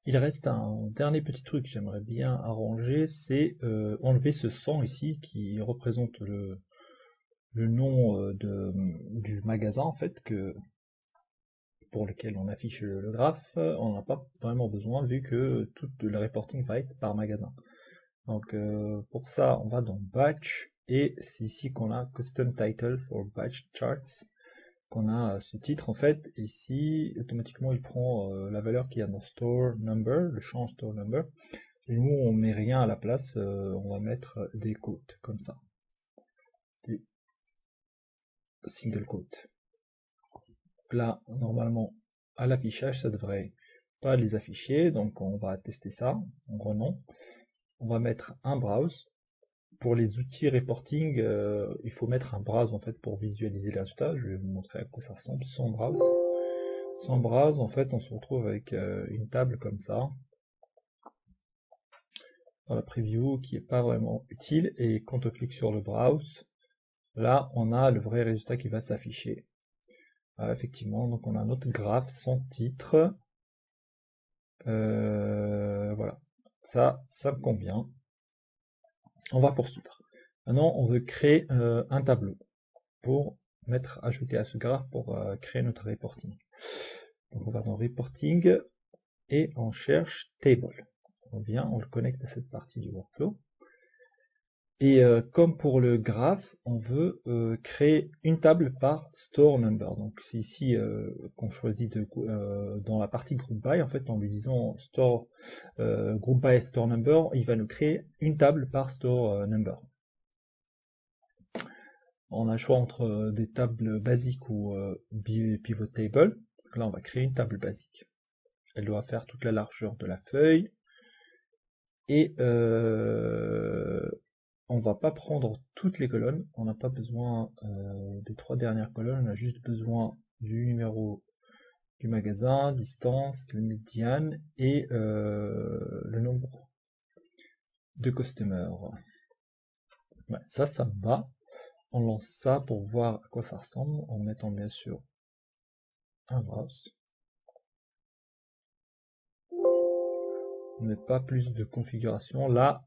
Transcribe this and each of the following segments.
Il reste un dernier petit truc que j'aimerais bien arranger, c'est enlever ce 100 ici qui représente le nom du magasin en fait pour lequel on affiche le graphe. On n'a pas vraiment besoin vu que tout le reporting va être par magasin. Donc pour ça, on va dans Batch et c'est ici qu'on a Custom Title for Batch Charts, qu'on a ce titre en fait. Ici, automatiquement, il prend la valeur qu'il y a dans Store Number, le champ Store Number. Et nous, on met rien à la place, on va mettre des quotes comme ça, des single quotes. Là, normalement, à l'affichage, ça devrait pas les afficher, donc on va tester ça en renom. On va mettre un browse. Pour les outils reporting, il faut mettre un browse en fait pour visualiser les résultats. Je vais vous montrer à quoi ça ressemble sans browse. Sans browse, en fait, on se retrouve avec une table comme ça dans la preview qui est pas vraiment utile. Et quand on clique sur le browse, là, on a le vrai résultat qui va s'afficher. Effectivement, donc on a notre graphe sans titre. Voilà, ça me convient. On va poursuivre. Maintenant, on veut créer un tableau pour ajouter à ce graphe pour créer notre reporting. Donc on va dans reporting et on cherche table. On vient, on le connecte à cette partie du workflow. Et comme pour le graphe, on veut créer une table par store number. Donc c'est ici qu'on choisit dans la partie group by, en fait en lui disant store group by store number, il va nous créer une table par store number. On a le choix entre des tables basiques ou pivot table. Là on va créer une table basique. Elle doit faire toute la largeur de la feuille. Et on va pas prendre toutes les colonnes, on n'a pas besoin des 3 dernières colonnes, on a juste besoin du numéro du magasin, distance, la médiane et le nombre de customers. Ouais, ça me va. On lance ça pour voir à quoi ça ressemble en mettant bien sûr un browse. On met pas plus de configuration. Là,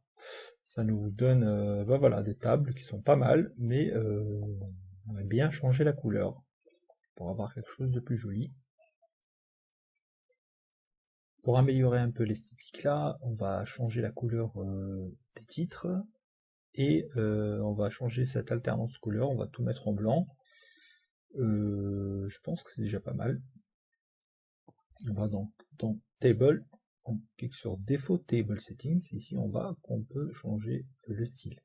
ça nous donne voilà, des tables qui sont pas mal, mais on va bien changer la couleur pour avoir quelque chose de plus joli. Pour améliorer un peu l'esthétique là, on va changer la couleur des titres et on va changer cette alternance de couleur, on va tout mettre en blanc. Je pense que c'est déjà pas mal. On va donc dans Table, on clique sur Défaut Table Settings, ici on va qu'on peut changer le style.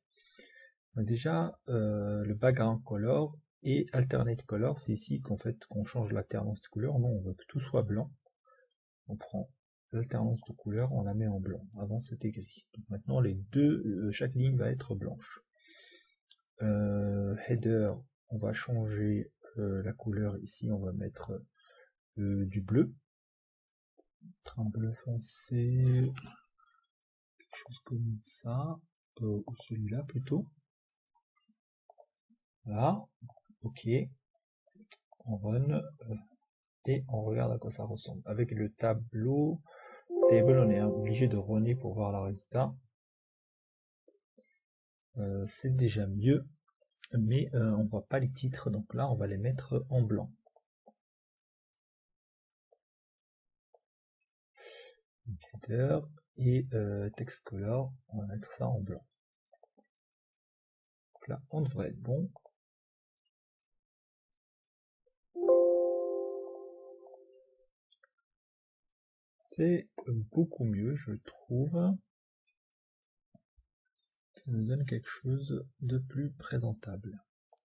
Donc déjà le background color et alternate color, c'est ici qu'en fait qu'on change l'alternance de couleur. Non, on veut que tout soit blanc. On prend l'alternance de couleur, on la met en blanc. Avant c'était gris. Donc maintenant les deux, chaque ligne va être blanche. Header, on va changer la couleur. Ici on va mettre du bleu. Un bleu foncé, quelque chose comme ça, ou celui-là plutôt. Là, ok. On run et on regarde à quoi ça ressemble. Avec le tableau, table, on est obligé de runner pour voir le résultat. C'est déjà mieux, mais on voit pas les titres, donc là on va les mettre en blanc. Header et text color, on va mettre ça en blanc. Donc là on devrait être bon. C'est beaucoup mieux, je trouve. Ça nous donne quelque chose de plus présentable.